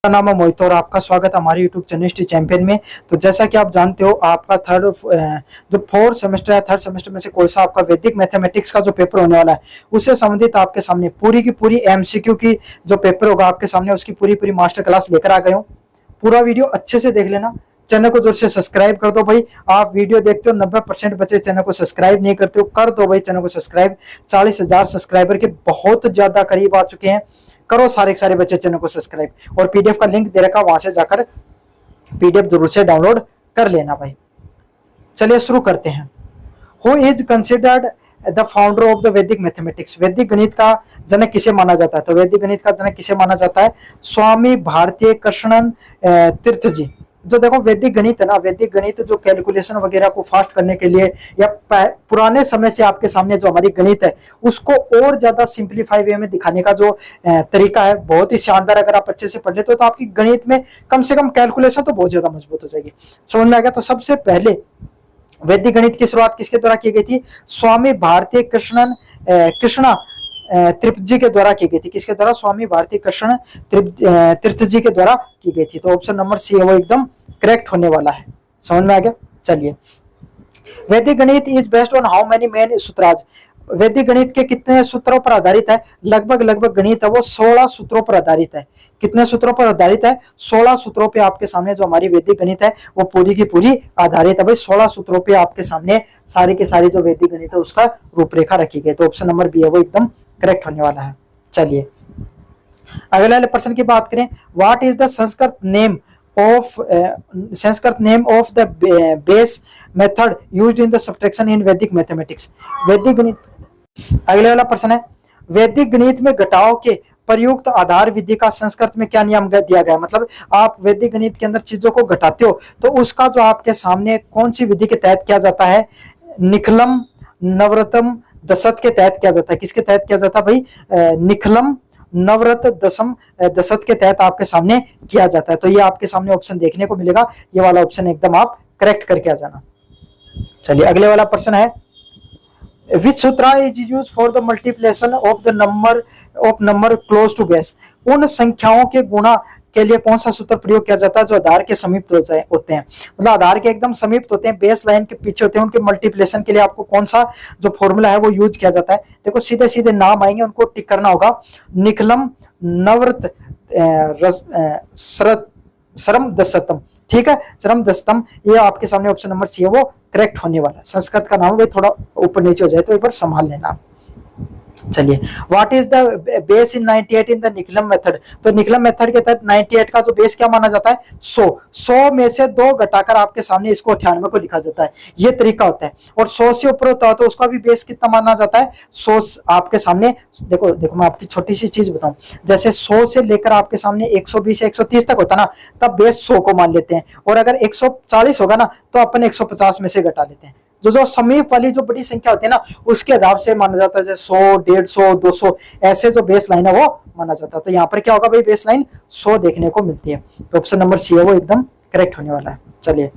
मेरा नाम है मोहित और आपका स्वागत है हमारे यूट्यूब चैनल हिस्ट्री चैंपियन में। तो जैसा कि आप जानते हो, आपका जो फोर्थ सेमेस्टर है, थर्ड सेमेस्टर में से कोई सा आपका वैदिक मैथमेटिक्स का जो पेपर होने वाला है, उससे संबंधित आपके सामने पूरी की पूरी एमसीक्यू की जो पेपर होगा आपके सामने, उसकी पूरी पूरी मास्टर क्लास लेकर आ गए हूँ। पूरा वीडियो अच्छे से देख लेना। चैनल को जोर से सब्सक्राइब कर दो भाई। आप वीडियो देखते हो 90% बच्चे चैनल को सब्सक्राइब नहीं करते हो, कर दो भाई चैनल को सब्सक्राइब। 40,000 सब्सक्राइबर के बहुत ज्यादा करीब आ चुके हैं। करो सारे के सारे बच्चे चैनल को सब्सक्राइब, और पीडीएफ का लिंक दे रखा, वहां से जाकर पीडीएफ जरूर से डाउनलोड कर लेना भाई। चलिए शुरू करते हैं। Who is considered the founder of the वैदिक मैथमेटिक्स? वैदिक गणित का जनक किसे माना जाता है? तो वैदिक गणित का जनक किसे माना जाता है? स्वामी भारतीय कृष्णन तीर्थ जी। जो देखो वैदिक गणित है ना, वैदिक गणित जो कैलकुलेशन वगैरह को फास्ट करने के लिए, या पुराने समय से आपके सामने जो हमारी गणित है उसको और ज्यादा सिंप्लीफाई वे में दिखाने का जो तरीका है, बहुत ही शानदार। अगर आप अच्छे से पढ़ लेते हो तो आपकी गणित में कम से कम कैलकुलेशन तो बहुत ज्यादा मजबूत हो जाएगी। समझ में आ गया? तो सबसे पहले वैदिक गणित की शुरुआत किसके द्वारा की गई थी? स्वामी भारतीय कृष्णा तीर्थ जी के द्वारा की गई थी। किसके द्वारा? स्वामी भारतीय कृष्ण तीर्थ जी के द्वारा की गई थी। तो ऑप्शन नंबर सी है वो एकदम करेक्ट होने वाला है। समझ में आ गया? चलिए, वैदिक गणित is based on how many main सूत्राज? वैदिक गणित के कितने सूत्रों पर आधारित है? लगभग गणित है वो 16 सूत्रों पर आधारित है। कितने सूत्रों पर आधारित है? 16 सूत्रों पे आपके सामने जो हमारी वैदिक गणित है वो पूरी की पूरी आधारित है भाई। 16 सूत्रों पे आपके सामने सारी की सारी जो वैदिक गणित है उसका रूपरेखा रखी गई। तो ऑप्शन नंबर बी है वो एकदम करेक्ट होने वाला है। चलिए अगले वाले प्रश्न की बात करें। What is the Sanskrit name of the base method used in the subtraction in Vedic mathematics? वैदिक गणित, अगले वाला प्रश्न है, वैदिक गणित में घटाव के प्रयुक्त आधार विधि का संस्कृत में क्या नियम दिया गया? मतलब आप वैदिक गणित के अंदर चीजों को घटाते हो तो उसका जो आपके सामने कौन सी विधि के तहत किया जाता है? निखलम नवरतम दशत के तहत किया जाता है। किसके तहत किया जाता है भाई? निखलम नवरत दशत के तहत आपके सामने किया जाता है। तो ये आपके सामने ऑप्शन देखने को मिलेगा, ये वाला ऑप्शन एकदम आप करेक्ट करके आ जाना। चलिए अगले वाला प्रश्न है, Which sutra is used for the multiplication of the number close to base? उन संख्याओं के गुणा के लिए कौन सा सूत्र प्रयोग किया जाता है जो आधार के समीप होते हैं? मतलब आधार के एकदम समीप होते हैं, बेस लाइन के पीछे होते हैं, उनके मल्टीप्लिकेशन के लिए आपको कौन सा जो फॉर्मूला है वो यूज किया जाता है? देखो सीधे सीधे नाम आएंगे, उनको टिक करना होगा। निखलम नवरत सरम दशतम, ठीक है, चरम दस्तम। ये आपके सामने ऑप्शन नंबर सी है वो करेक्ट होने वाला है। संस्कृत का नाम है, थोड़ा ऊपर नीचे हो जाए तो एक बार संभाल लेना। चलिए, what is the base in 98 in the Nikhilam method? तो निकलम मेथड के तहत 98 का जो बेस क्या माना जाता है? 100 में से 2 घटाकर आपके सामने इसको 98 को लिखा जाता है। ये तरीका होता है। और 100 से ऊपर होता है तो उसका भी बेस कितना माना जाता है? 100 आपके सामने। देखो मैं आपकी छोटी सी चीज बताऊं, जैसे 100 से लेकर आपके सामने 120 या 130 तक होता ना, तब बेस 100 को मान लेते हैं। और अगर 140 होगा ना तो अपन 150 में से घटा लेते हैं। जो समीप वाली जो बड़ी संख्या होती है ना, उसके आधार से माना जाता है, जैसे 100, 150, 200, ऐसे जो बेस लाइन है वो माना जाता है। तो यहाँ पर क्या होगा भाई? बेस लाइन 100 देखने को मिलती है। तो ऑप्शन नंबर सी है वो एकदम करेक्ट होने वाला है। चलिए,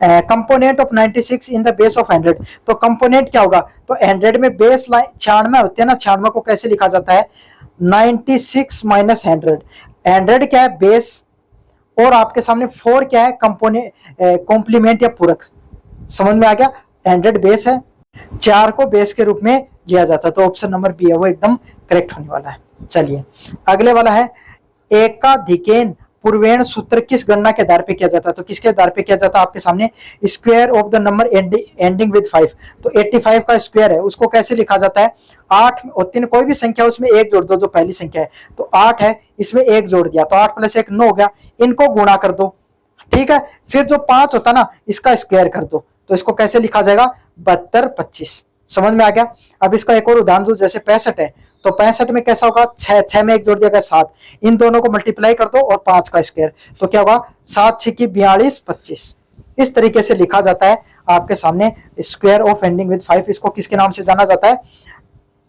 component of 96 in the base of 100? तो कंपोनेंट क्या होगा? तो 100 में बेस लाइन 96 होते हैं ना, 96 को कैसे लिखा जाता है? 96 माइनस 100। 100 क्या है? बेस, और आपके सामने 4 क्या है? कंपोनेंट, कॉम्प्लीमेंट या पूरक। समझ में आ गया? 100 बेस है, 4 को बेस के रूप में लिया जाता है। तो ऑप्शन नंबर बी है वो एकदम करेक्ट होने वाला है। चलिए अगले वाला है, एकाधिकेन पूर्वेण सूत्र किस गणना के आधार पे किया जाता है? तो किसके आधार पे किया जाता है? आपके सामने square of the number ending with 5। तो 85 का स्क्वायर है, उसको कैसे लिखा जाता है? 8 और 3 कोई भी संख्या उसमें 1 जोड़ दो, जो पहली संख्या है। तो 8 है, इसमें 1 जोड़ दिया तो 8 + 1 9 हो गया। इनको गुणा कर दो, ठीक है। फिर जो 5 होता ना, इसका स्क्वायर कर दो, तो इसको कैसे लिखा जाएगा? 72 25। समझ में आ गया? अब इसका एक और उदाहरण दो, जैसे 65 है, तो 65 में कैसा होगा? 6 में 1 जोड़ दिया गया 7, इन दोनों को मल्टीप्लाई कर दो और 5 का स्क्वायर, तो क्या होगा? 7 6 की 42 25। इस तरीके से लिखा जाता है आपके सामने स्क्वायर ऑफ एंडिंग विद 5। इसको किसके नाम से जाना जाता है?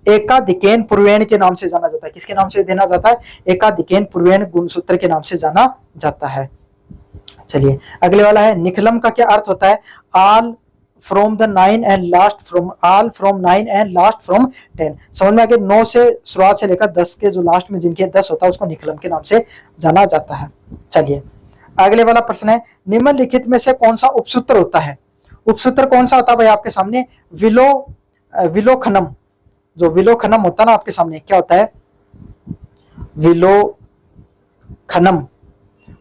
एकाधिकेन पूर्वेण के नाम से जाना जाता है। किसके नाम से देना जाता है? एकाधिकेन पूर्वेण गुणसूत्र के नाम से जाना जाता है। चलिए अगले वाला है, निखलम का क्या अर्थ होता है? All from the 9 and last from all from 9 and last from 10। समझ में आ गया, 9 से शुरुआत से लेकर 10 के जो लास्ट में जिनके 10 होता है उसको निकलम के नाम से जाना जाता है। चलिए अगले वाला प्रश्न है, निम्नलिखित में से कौन सा उपसूत्र होता है? उपसूत्र कौन सा होता है भाई आपके सामने? विलोखनम। जो विलोखनम होता है ना आपके सामने, क्या होता है? विलोखनम।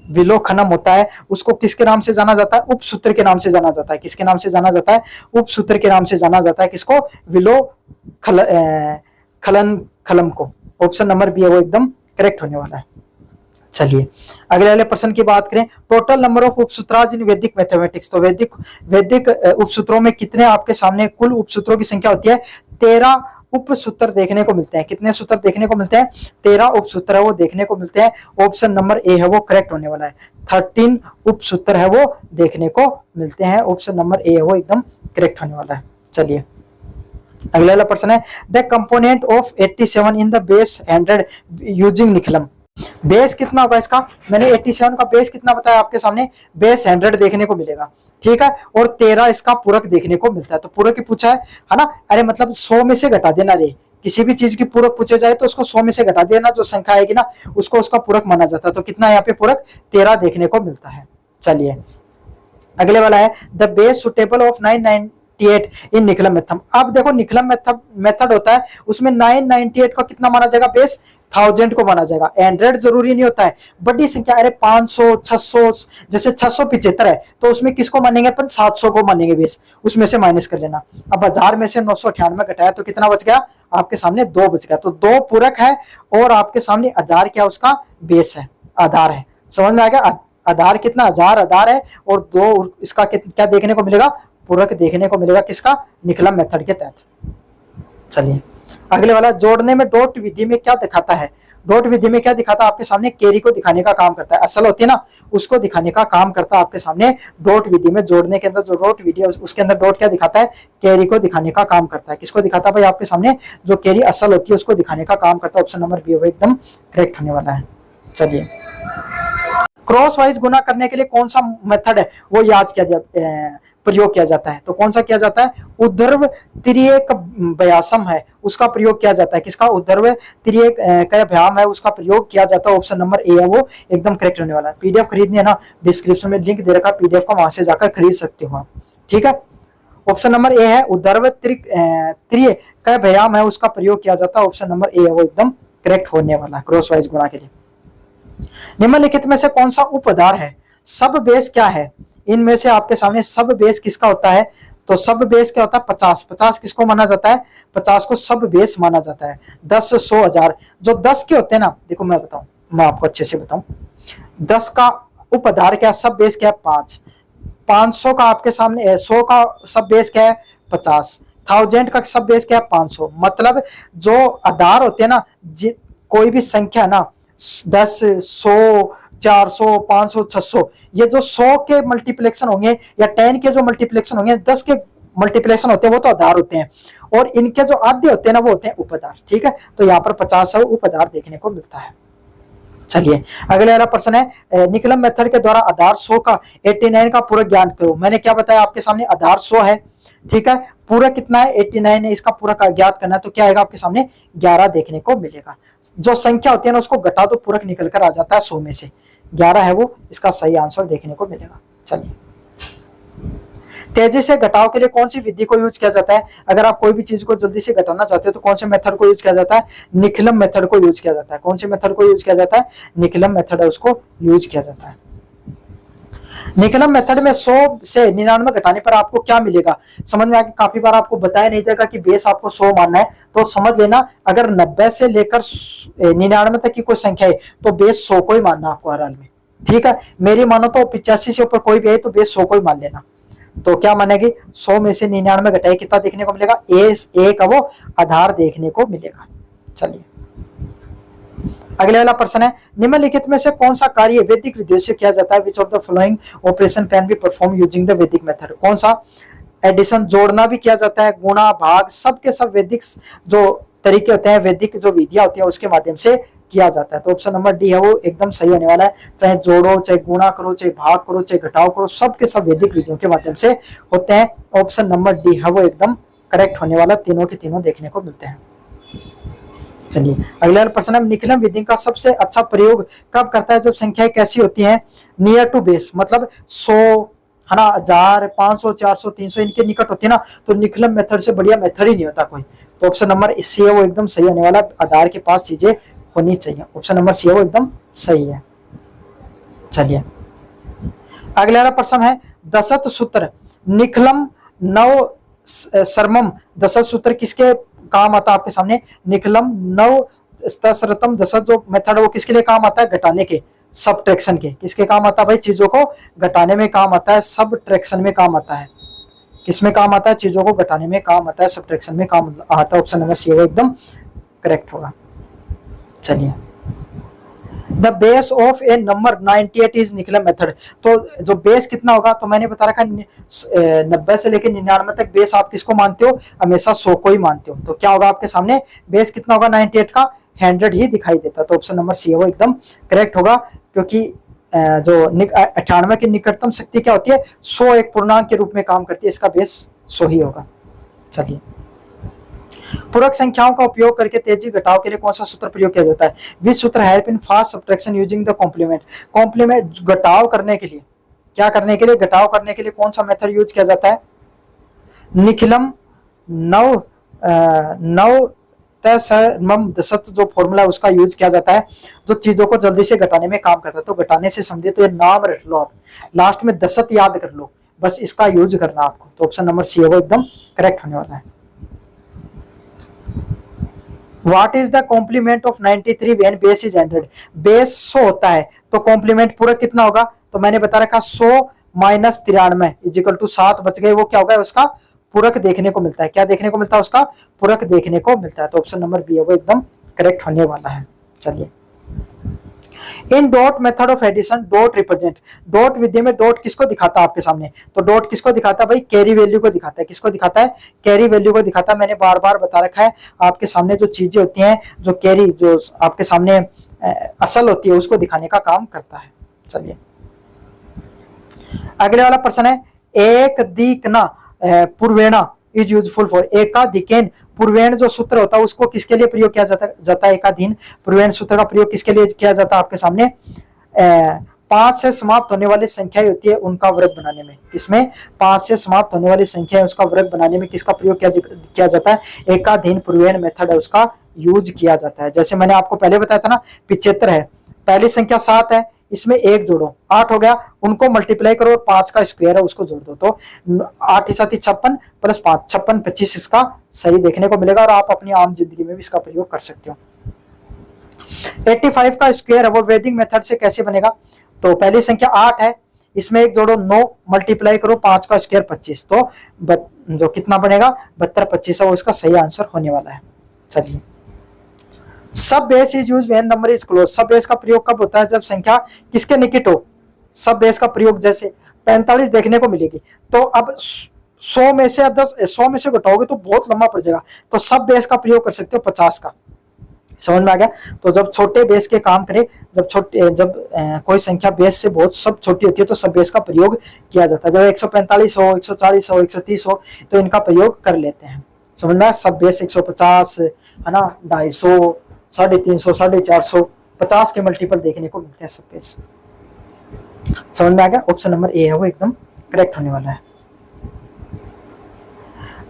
विलोखनम होता है, उसको किसके नाम से जाना जाता है? उपसूत्र के नाम से जाना जाता है। किसके नाम से जाना जाता है? उपसूत्र के नाम से जाना जाता है। किसको? खलन को। ऑप्शन नंबर बी है वो एकदम करेक्ट होने वाला है। चलिए अगले वाले प्रश्न की बात करें, total number of उपसूत्राज in Vedic mathematics. तो वैदिक उपसूत्रों में कितने आपके सामने कुल उपसूत्रों की संख्या होती है? 13 उपसूत्र देखने को मिलते हैं। कितने सूत्र देखने को मिलते हैं? 13 उपसूत्र है वो देखने को मिलते हैं। ऑप्शन नंबर ए है वो करेक्ट होने वाला है। 13 उपसूत्र है वो देखने को मिलते हैं। ऑप्शन नंबर ए है वो एकदम करेक्ट होने वाला है। चलिए अगला वाला प्रश्न है, the component of 87 in the base 100 using Nikhilam. Base कितना होगा इसका? मैंने 87 का बेस कितना बताया आपके सामने? बेस 100 देखने को मिलेगा, ठीक है, और 13 इसका पूरक देखने को मिलता है। तो पूरक ही पूछा है ना? अरे मतलब 100 में से घटा देना रे, किसी भी चीज की पूरक पूछे जाए तो उसको 100 में से घटा देना, जो संख्या आएगी ना उसको उसका पूरक माना जाता है। तो कितना यहाँ पे पूरक? 13 देखने को मिलता है। चलिए अगले वाला है, the base suitable of 998 in Nikhilam method. अब देखो निकलम मेथड होता है, उसमें 998 का कितना माना जाएगा? बेस 1000 को माना जाएगा। 100 जरूरी नहीं होता है, बड़ी संख्या, अरे 500 600, जैसे 675 है तो उसमें किसको मानेंगे अपन? 700 को मानेंगे बेस, उसमें से माइनस कर लेना। अब 1000 में से 998 घटाया तो कितना बच गया आपके सामने? 2 बच गया। तो 2 पूरक है और आपके सामने 1000 क्या उसका बेस है, आधार है। समझ में आ गया? आधार कितना? 1000 आधार है और 2 इसका क्या देखने को मिलेगा? पूरक देखने को मिलेगा। किसका? निकलम मेथड के तहत। चलिए अगले वाला, जोड़ने में डॉट विधि में क्या दिखाता है? डॉट विधि में क्या दिखाता है आपके सामने? कैरी को दिखाने का काम करता है। असल होती है ना, उसको दिखाने का काम करता है आपके सामने डॉट विधि में। जोड़ने के अंदर जो डॉट विधि है उसके अंदर डॉट क्या दिखाता है? कैरी को दिखाने का काम करता है। किसको दिखाता है भाई आपके सामने? जो कैरी असल होती है उसको दिखाने का काम करता है। ऑप्शन नंबर बी एकदम करेक्ट होने वाला है। चलिए क्रॉस वाइज गुना करने के लिए कौन सा मेथड है वो याद किया जाता है, प्रयोग किया जाता है? तो कौन सा किया जाता है? ऊर्ध्व तिर्यक व्यासम है उसका प्रयोग किया जाता है। किसका? ऊर्ध्व तिर्यक का व्यायाम है उसका प्रयोग किया जाता है। ऑप्शन नंबर ए है वो एकदम करेक्ट होने वाला है। पीडीएफ खरीदनी है ना, डिस्क्रिप्शन में लिंक दे रखा है पीडीएफ का, वहां से जाकर खरीद सकते हो आप, ठीक है। ऑप्शन नंबर ए है ऊर्ध्व तिर्य का व्यायाम है उसका प्रयोग किया जाता है। ऑप्शन नंबर ए है वो एकदम करेक्ट होने वाला है क्रॉस वाइज गुणा के लिए। निम्नलिखित में से कौन सा उपआधार है? सब बेस क्या है? इनमें से आपके सामने सब बेस किसका होता है? तो सब बेस क्या होता है? 50। 50 किसको माना जाता है? 50 को सब बेस माना जाता है। 10 100 1000 जो 10 के होते हैं ना, देखो मैं बताऊं, मैं आपको अच्छे से बताऊं, 10 का उपआधार क्या? सब बेस क्या है? 5। 500 का आपके सामने 100 का सब बेस क्या है? 50। 1000 का सब बेस क्या है? 500। मतलब जो आधार होते हैं ना, कोई भी संख्या ना 10 100 400 500 600, ये जो 100 के मल्टीप्लेक्शन होंगे या 10 के जो मल्टीप्लेक्शन होंगे, 10 के मल्टीप्लेक्शन होते हैं वो तो आधार होते हैं, और इनके जो आद्य होते हैं ना वो होते हैं उपआधार, ठीक है। तो यहाँ पर 50 उपआधार देखने को मिलता है। चलिए अगले वाला प्रश्न है, निकलम मेथड के द्वारा आधार 100 का 89 का पूरा ज्ञान करो। मैंने क्या बताया आपके सामने? आधार 100 है, ठीक है, पूरा कितना है? 89 है, इसका पूरा का ज्ञात करना है तो क्या आएगा आपके सामने? 11 देखने को मिलेगा। जो संख्या होती है ना उसको घटा दो, पूरक निकल कर आ जाता है 100 में से 11 है वो इसका सही आंसर देखने को मिलेगा। चलिए तेजी से घटाव के लिए कौन सी विधि को यूज किया जाता है? अगर आप कोई भी चीज को जल्दी से घटाना चाहते हो तो कौन से मेथड को यूज किया जाता है? निकलम मेथड को यूज किया जाता है। कौन से मेथड को यूज किया जाता है? निकलम मेथड है उसको यूज किया जाता है। निकलम मेथड में 100 से 99 घटाने पर आपको क्या मिलेगा? समझ में आके काफी बार आपको बताया नहीं जाएगा कि बेस आपको 100 मानना है, तो समझ लेना अगर 90 से लेकर 99 तक की कोई संख्या है तो बेस 100 को ही मानना आपको हर हाल में, ठीक है। मेरी मानो तो 85 से ऊपर कोई भी है तो बेस 100 को ही मान लेना। तो क्या मानेगी? 100 में से 99 घटाए कितना देखने को मिलेगा? ए का वो आधार देखने को मिलेगा। चलिए अगले वाला प्रश्न है, निम्नलिखित में से कौन सा कार्य वैदिक विधियों से किया जाता है? Which of the following operation can be perform using the वैदिक मेथड? कौन सा? एडिशन, जोड़ना भी किया जाता है, गुणा भाग, सब के सब वैदिक जो तरीके होते हैं, वैदिक जो विधियां होती है उसके माध्यम से किया जाता है। तो ऑप्शन नंबर डी है वो एकदम सही होने वाला है। चाहे जोड़ो, चाहे गुणा करो, चाहे भाग करो, चाहे घटाव करो, सब के सब वैदिक विधियों के माध्यम से होते हैं। ऑप्शन नंबर डी है वो एकदम करेक्ट होने वाला, तीनों के तीनों देखने को मिलते हैं। चलिए अगला प्रश्न है, निकलम विधि का सबसे अच्छा प्रयोग कब करता है? जब संख्याएं कैसी होती हैं? नियर टू बेस, मतलब 100 है ना, 1000, 500, 400, 300 इनके निकट होती है ना, तो निकलम मेथड से बढ़िया मेथड ही नहीं होता कोई। तो ऑप्शन नंबर सी है वो एकदम सही होने वाला, आधार के पास चीजें होनी चाहिए। ऑप्शन नंबर सी है वो एकदम सही है। चलिए अगला वाला प्रश्न है, दशत सूत्र निखलम नव सरमम दशत सूत्र किसके काम आता है? आपके सामने निखलम नव सरतम दशत जो मेथड है वो किसके लिए काम आता है? घटाने के, सबट्रैक्शन के। किसके काम आता है भाई? चीजों को घटाने में काम आता है, सबट्रैक्शन में काम आता है। किसमें काम आता है? चीजों को घटाने में काम आता है, सबट्रैक्शन में काम आता है। ऑप्शन नंबर सी वो एकदम करेक्ट होगा। चलिए the base of a number 98 is Nikhilam method. तो जो बेस कितना होगा? तो मैंने बता रखा 90 से लेकर 99 तक बेस आप किसको मानते हो? हमेशा 100 को ही मानते हो। तो क्या होगा आपके सामने? बेस कितना होगा 98 का? 100 ही दिखाई देता। तो ऑप्शन नंबर सी है वो एकदम करेक्ट होगा, क्योंकि जो 98 की निकटतम शक्ति क्या होती है? 100 एक पूर्णांक के रूप में काम करती है, इसका बेस 100 ही होगा। चलिए पूरक संख्याओं का उपयोग करके तेजी घटाव के लिए कौन सा सूत्र प्रयोग किया जाता है? विच सूत्र help in fast subtraction using the complement. Complement घटाव करने के लिए, क्या करने के लिए? घटाव करने के लिए कौन सा मेथड यूज किया जाता है? निखिलम नव नव तसमम दशत जो फॉर्मूला है उसका यूज किया जाता है, जो चीजों को जल्दी से घटाने में काम करता है। तो घटाने से समझे तो ये नाम रख लो, आप लास्ट में दशत याद कर लो, बस इसका यूज करना आपको। तो ऑप्शन नंबर सी है वो एकदम करेक्ट होने वाला है। What is the complement of 93 when base is 100? Base 100 होता है तो कॉम्प्लीमेंट पूरक कितना होगा? तो मैंने बता रखा 100 माइनस 93 इजिकल टू 7 बच गए, वो क्या होगा? उसका पूरक देखने को मिलता है। क्या देखने को मिलता है? उसका पूरक देखने को मिलता है। तो ऑप्शन नंबर बी है वो एकदम करेक्ट होने वाला है। चलिए in dot method of addition dot represent, dot विधि में डॉट किसको दिखाता है आपके सामने? तो डॉट किसको दिखाता है भाई? कैरी वैल्यू को दिखाता है। किसको दिखाता है? कैरी वैल्यू को दिखाता है। मैंने बार बार बता रखा है, आपके सामने जो चीजें होती हैं, जो कैरी, जो आपके सामने असल होती है, उसको दिखाने का काम करता है। चलिए अगले वाला प्रश्न है, एक दिकना पूर्वेणा इज यूजफुल फॉर। एकाधिकेन पूर्वेण जो सूत्र होता है उसको किसके लिए प्रयोग किया जाता है? एकाधीन पूर्वेण सूत्र का प्रयोग किसके लिए किया जाता है? आपके सामने 5 से समाप्त होने वाली संख्याएं होती है उनका वर्ग बनाने में। इसमें 5 से समाप्त होने वाली संख्या है उसका वर्ग बनाने में किसका प्रयोग किया जाता है? एकाधीन पूर्वेण मेथड है उसका यूज किया जाता है। जैसे मैंने आपको पहले बताया था ना, 75 है, पहली संख्या 7 है, इसमें 1 जोड़ो 8 हो गया, उनको मल्टीप्लाई करो और 5 का स्क्वायर है उसको जोड़ दो, तो 8 7 56 प्लस 5 56 25 इसका सही देखने को मिलेगा। और आप अपनी आम जिंदगी में भी इसका प्रयोग कर सकते हो। 85 का स्क्वायर है वो वैदिक मेथड से कैसे बनेगा? तो पहली संख्या 8 है, इसमें 1 जोड़ो 9 मल्टीप्लाई करो 5 का स्क्वायर 25, तो जो कितना बनेगा 72 25 है वो इसका सही आंसर होने वाला है। चलिए सब base is use when number is close. सब बेस का प्रयोग कब होता है? जब संख्या किसके निकट हो। सब बेस का प्रयोग जैसे 45 देखने को मिलेगी, तो अब 100 में से 100 में से घटाओगे तो बहुत लंबा पड़ जाएगा, तो सब बेस का प्रयोग कर सकते हो 50 का। समझ में आ गया? तो जब छोटे बेस के काम करें, जब कोई संख्या बेस से बहुत सब छोटी होती है तो सब बेस का प्रयोग किया जाता है। जब 145 हो, 140 हो, 130 हो तो इनका प्रयोग कर लेते हैं। समझ में? सब बेस 150 है ना, 250, 350, 450, 50 के मल्टीपल देखने को मिलते हैं सब बेस। समझ में आ गया? ऑप्शन नंबर ए है वो एकदम करेक्ट होने वाला है।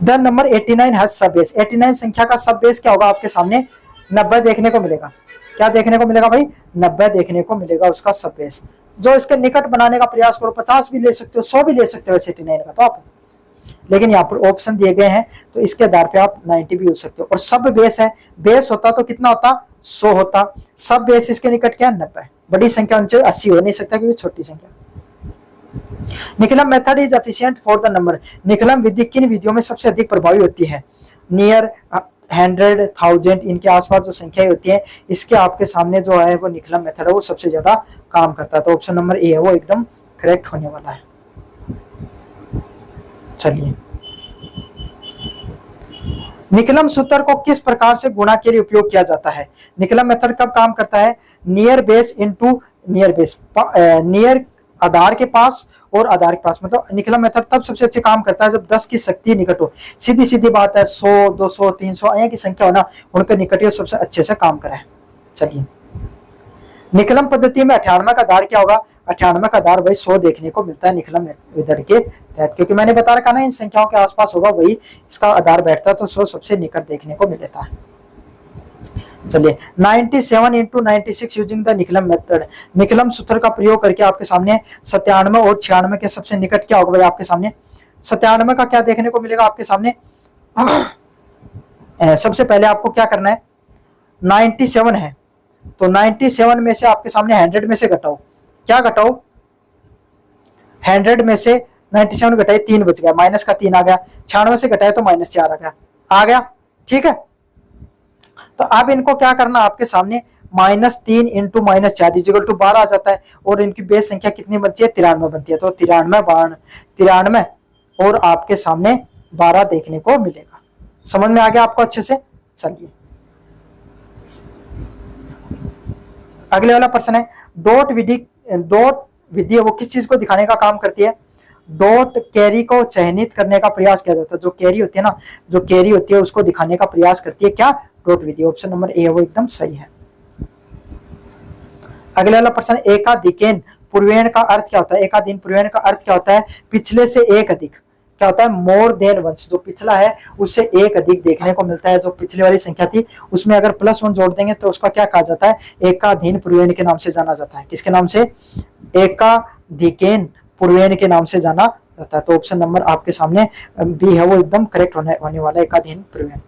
द नंबर 89 हैज सब बेस। 89 संख्या का सब बेस क्या होगा? आपके सामने 90 देखने को मिलेगा। क्या देखने को मिलेगा भाई? 90 देखने को मिलेगा उसका सब बेस। जो इसके निकट बनाने का प्रयास करो, 50 भी ले सकते हो, 100 भी ले सकते हो वैसे 89 का, तो आप, लेकिन यहाँ पर ऑप्शन दिए गए हैं तो इसके आधार पे आप 90 भी यूज सकते हो। और सब बेस है, बेस होता तो कितना होता? 100 होता। सब बेस इसके निकट क्या? 90। बड़ी संख्या उनसे 80 हो नहीं सकता क्योंकि छोटी संख्या। Nikhilam method is efficient for the number. Nikhilam विधि किन विधियों में सबसे अधिक प्रभावी होती है? नियर 100, 1000 इनके आसपास जो संख्याएं होती है, इसके आपके सामने जो है वो निकलम मेथड है वो सबसे ज्यादा काम करता है। तो ऑप्शन नंबर ए है वो एकदम करेक्ट होने वाला है। चलिए निकलम सूत्र को किस प्रकार से गुणा के लिए उपयोग किया जाता है? निकलम मेथड कब काम करता है? Near base into near base, near आधार के पास और आधार के पास, मतलब निकलम मेथड तब सबसे अच्छे काम करता है जब 10 की शक्ति निकट हो। सीधी सीधी बात है, 100 200 300 यहाँ की संख्या हो ना, उनके निकट ही सबसे अच्छे से काम करे। चलिए, निकलम पद्धति में 98 का आधार क्या होगा? 98 का आधार वही 100 देखने को मिलता है निकलम मेथड के तहत, क्योंकि मैंने बता रखा ना इन संख्याओं के आसपास होगा वही इसका आधार बैठता है, तो 100 सबसे निकट देखने को मिलता है। चलिए, 97 into 96 using the Nikhilam method, निकलम सूत्र का प्रयोग करके आपके सामने 97 और 96 के सबसे निकट क्या होगा भाई आपके सामने? 97 का क्या देखने को मिलेगा आपके सामने? सबसे पहले आपको क्या करना है, 97 है तो 97 में से आपके सामने 100 में से घटाओ, क्या घटाओ? 100 में से 97 घटाए 3 बच गया, माइनस का 3 आ गया, 96 से घटाए तो -4 आ गया, ठीक है। तो अब इनको क्या करना आपके सामने, -3 इंटू -4 इजिकल टू 12 आ जाता है, और इनकी बेस संख्या कितनी बनती है? 93 बनती है, तो 93 और आपके सामने 12 देखने को मिलेगा। समझ में आ गया आपको अच्छे से? चलिए, अगले वाला प्रश्न है, डॉट विधि है वो किस चीज को दिखाने का काम करती है? डॉट कैरी को चयनित करने का प्रयास किया जाता है, जो कैरी होती है ना, जो कैरी होती है उसको दिखाने का प्रयास करती है क्या? Dot Vidhi. Option number A है वो एकदम सही है। अगले वाला प्रश्न, एकाधिकेन पूर्वेण का अर्थ क्या होता है? एकाधीन पूर्वेण का अर्थ क्या होता है? पिछले से एक अधिक, क्या होता है? मोर देन वंस, जो पिछला है उससे एक अधिक देखने को मिलता है। जो पिछली वाली संख्या थी उसमें अगर +1 जोड़ देंगे तो उसका क्या कहा जाता है? एकाधीन पूर्वेण के नाम से जाना जाता है। किसके नाम से? एकाधिकेन पूर्वेण के नाम से जाना जाता है। तो ऑप्शन नंबर आपके सामने बी है वो एकदम करेक्ट होने वाला है, एकाधीन पूर्वेण।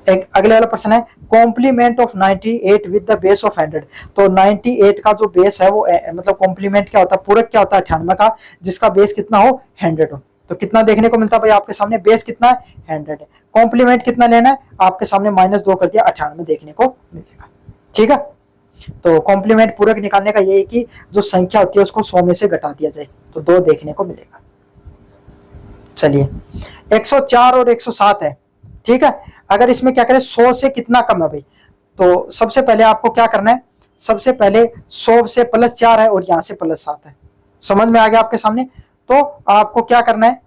अगले वाला प्रश्न है, complement of 98 with the base of 100। तो 98 का जो बेस है वो मतलब कॉम्प्लीमेंट क्या होता है? पूरक क्या होता है 98 का, जिसका बेस कितना हो? 100 हो। तो कितना देखने को मिलता है भाई आपके सामने? बेस कितना है? 100 है। कॉम्प्लीमेंट कितना लेना है? आपके सामने -2 कर दिया, 98 देखने को मिलेगा, ठीक है। तो कॉम्प्लीमेंट पूरक निकालने का ये है कि जो संख्या होती है उसको 100 में से घटा दिया जाए, तो 2 देखने को मिलेगा। चलिए, 104 और 107 है, ठीक है। अगर इसमें क्या करें, 100 से कितना कम है भाई? तो सबसे पहले आपको क्या करना है, सबसे पहले 100 से +4 है और यहां से +7 है। समझ में आ गया आपके सामने? तो आपको क्या करना है,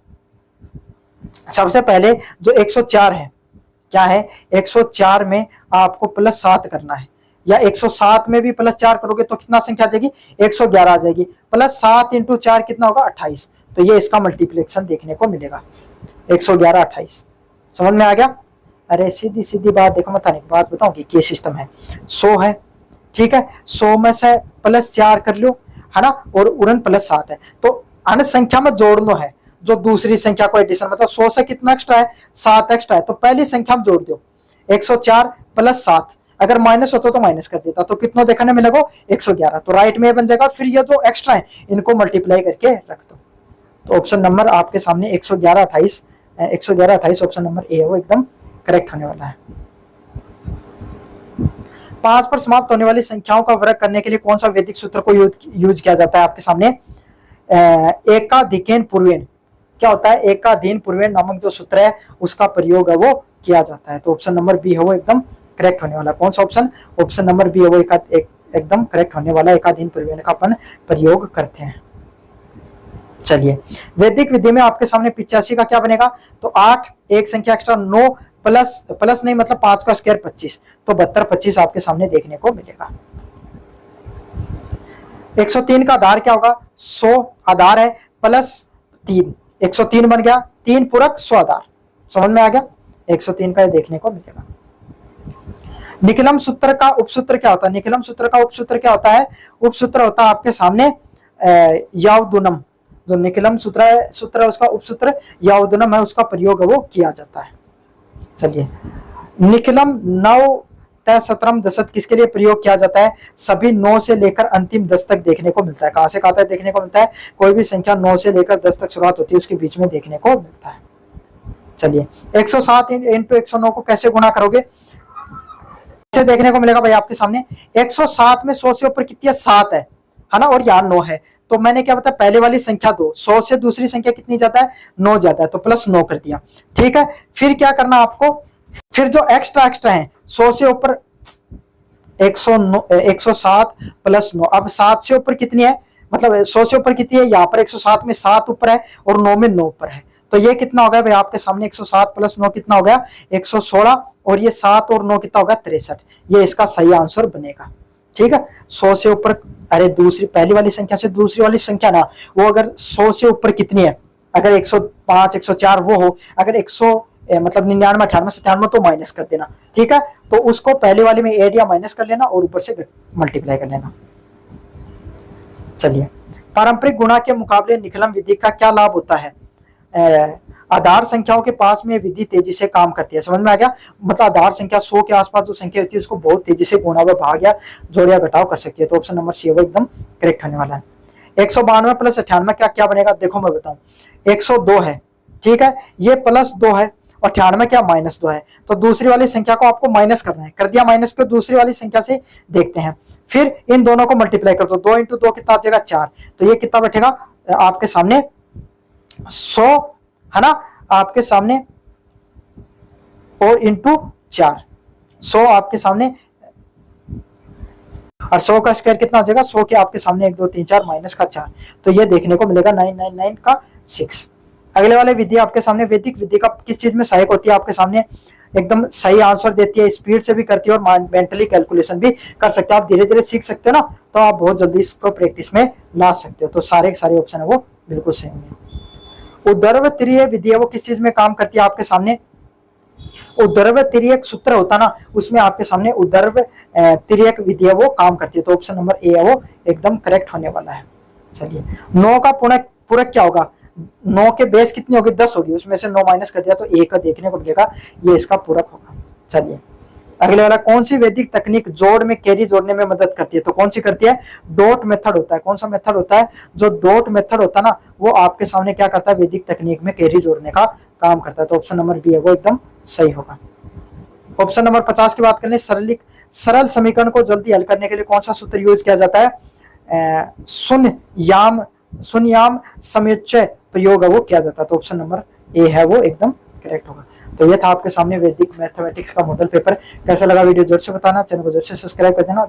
सबसे पहले जो 104 है क्या है, 104 में आपको +7 करना है, या 107 में भी +4 करोगे तो कितना संख्या आ जाएगी? 111 आ जाएगी। +7 इंटू 4 कितना होगा? 28। तो ये इसका मल्टीप्लिकेशन देखने को मिलेगा, 111 28। समझ में आ गया? अरे सीधी सीधी बात देखो, मैं एक बात बताऊं कि ये सिस्टम है, 100 है, ठीक है, 100 में से +4 कर लो, है ना, और उड़न +7 है, तो अन्य संख्या में जोड़ना है, जो दूसरी संख्या को एडिशन, मतलब 100 से कितना एक्स्ट्रा है? 7 एक्स्ट्रा है, तो पहली संख्या में जोड़ दो, 104 +7, अगर माइनस होता तो माइनस कर देता, तो कितना देखने मिलेगा? 111। तो राइट में बन जाएगा, फिर ये जो एक्स्ट्रा है इनको मल्टीप्लाई करके रख दो। तो ऑप्शन नंबर आपके सामने 111 28 ऑप्शन नंबर ए है वो एकदम करेक्ट होने वाला है। 5 पर समाप्त होने वाली संख्याओं का वर्ग करने के लिए कौन सा वैदिक सूत्र को यूज किया जाता है आपके सामने? एकाधिकेन पूर्वेण, क्या होता है? एकाधीन पूर्वेण नामक जो सूत्र है उसका प्रयोग है वो किया जाता है। तो ऑप्शन नंबर बी है वो एकदम करेक्ट होने वाला। कौन सा ऑप्शन? ऑप्शन नंबर बी है वो एकदम करेक्ट होने वाला, एकाधीन पूर्वेण का अपन प्रयोग करते हैं। चलिए, वैदिक विधि में आपके सामने 85 का क्या बनेगा? तो 8, एक संख्या एक्स्ट्रा, 9 प्लस नहीं, मतलब 5 का स्क्वायर 25, तो 72 25 आपके सामने देखने को मिलेगा। 103 का आधार क्या होगा? 100 आधार है +3, 103 बन गया, 3 पूरक 100 आधार। समझ में आ गया? 103 का देखने को मिलेगा। निकलम सूत्र का उपसूत्र क्या होता है? निकलम सूत्र का उपसूत्र क्या होता है? उपसूत्र होता है आपके सामने यावदुनम, जो निकलम सूत्र है उसका उपसूत्र यावदुनम है, उसका प्रयोग वो किया जाता है। चलिए, निकलम 9 17 दशक किसके लिए प्रयोग किया जाता है? सभी 9 से लेकर अंतिम 10 तक देखने को मिलता है। कहां से कहां तक देखने को मिलता है? कोई भी संख्या 9 से लेकर 10 तक शुरुआत होती है उसके बीच में देखने को मिलता है। चलिए, 107 इंटू 109 को कैसे गुणा करोगे? कैसे देखने को मिलेगा भाई आपके सामने? 107 में 100 से ऊपर कितनी है? 7 है है ना, और यहाँ 9 है, तो मैंने क्या बताया, पहले वाली संख्या 2, 100 से दूसरी संख्या कितनी जाता है, 9 जाता है, तो प्लस 9 कर दिया। ठीक है, फिर क्या करना आपको, फिर जो एक्स्ट्रा एक्स्ट्रा है 100 से ऊपर 107 प्लस 9, अब 7 से ऊपर कितनी है, मतलब 100 से ऊपर कितनी है, यहाँ पर 107 में 7 ऊपर है और 9 में 9 ऊपर है, तो ये कितना हो गया भाई आपके सामने, 107 प्लस 9 कितना हो गया, 116, और ये 7 और 9 कितना होगा, 63, ये इसका सही आंसर बनेगा। ठीक है, 100 से ऊपर, अरे दूसरी पहली वाली संख्या से दूसरी वाली संख्या ना, वो अगर 100 से ऊपर कितनी है, अगर 105 104 वो हो, अगर 100 मतलब 99 98 97 तो माइनस कर देना। ठीक है, तो उसको पहले वाले में ऐड या माइनस कर लेना और ऊपर से मल्टीप्लाई कर लेना। चलिए, पारंपरिक गुणा के मुकाबले निकलम विधि का क्या लाभ होता है, आधार संख्याओं के पास में विधि तेजी से काम करती है, समझ में आ गया, मतलब आधार संख्या 100 के आसपास जो संख्या होती है उसको बहुत तेजी से गुणा व भाग या जोड़ या घटाव कर सकती है, तो ऑप्शन नंबर सी वो एकदम करेक्ट होने वाला है। 192 प्लस 98 क्या क्या बनेगा, देखो मैं बताऊं, 102 है, ठीक है, ये प्लस 2 है, और 98 क्या माइनस 2 है, तो दूसरी वाली संख्या को आपको माइनस करना है, कर दिया माइनस को, दूसरी वाली संख्या से देखते हैं, फिर इन दोनों को मल्टीप्लाई कर दो, 2 इंटू 2 कितना आ जाएगा, 4, तो ये कितना बैठेगा आपके सामने 100, है ना, आपके सामने, और इंटू 4, 100 आपके सामने, और 100 का स्क्वायर कितना हो जाएगा, 100 के आपके सामने 1 2 3 4 माइनस का 4, तो ये देखने को मिलेगा 999 का 6। अगले वाले विधि आपके सामने, वैदिक विधि का किस चीज में सहायक होती है, आपके सामने एकदम सही आंसर देती है, स्पीड से भी करती है और मेंटली कैलकुलेशन भी कर सकते हो, आप धीरे धीरे सीख सकते हो ना, तो आप बहुत जल्दी इसको प्रैक्टिस में ला सकते हो, तो सारे के सारे ऑप्शन है वो बिल्कुल सही है। उद्धर्व त्रिय विधि है वो किस चीज में काम करती है, आपके सामने उद्धर्व तिर्यक सूत्र होता ना, उसमें आपके सामने उद्धर्व तिर्यक विधि है वो काम करती है, तो ऑप्शन नंबर ए है वो एकदम करेक्ट होने वाला है। चलिए, 9 का पूरक क्या होगा, 9 के बेस कितनी होगी, 10 होगी, उसमें से 9 माइनस कर दिया तो 1 का देखने को मिलेगा, ये इसका पूरक होगा। चलिए, अगले वाला, कौन सी वैदिक तकनीक जोड़ में कैरी जोड़ने में मदद करती है, तो कौन सी करती है, डॉट मेथड होता है, कौन सा मेथड होता है, जो डॉट मेथड होता है ना, वो आपके सामने क्या करता है, वैदिक तकनीक में कैरी जोड़ने का काम करता है, तो ऑप्शन नंबर बी है वो एकदम सही होगा। ऑप्शन नंबर 50 की बात करें, सरल समीकरण को जल्दी हल करने के लिए कौन सा सूत्र यूज किया जाता है, शून्याम समुच्चय प्रयोग है वो किया जाता है, तो ऑप्शन नंबर ए है वो एकदम करेक्ट होगा। तो ये था आपके सामने वैदिक मैथमेटिक्स का मॉडल पेपर, कैसा लगा वीडियो जोर से बताना, चैनल को जोर से सब्सक्राइब कर देना।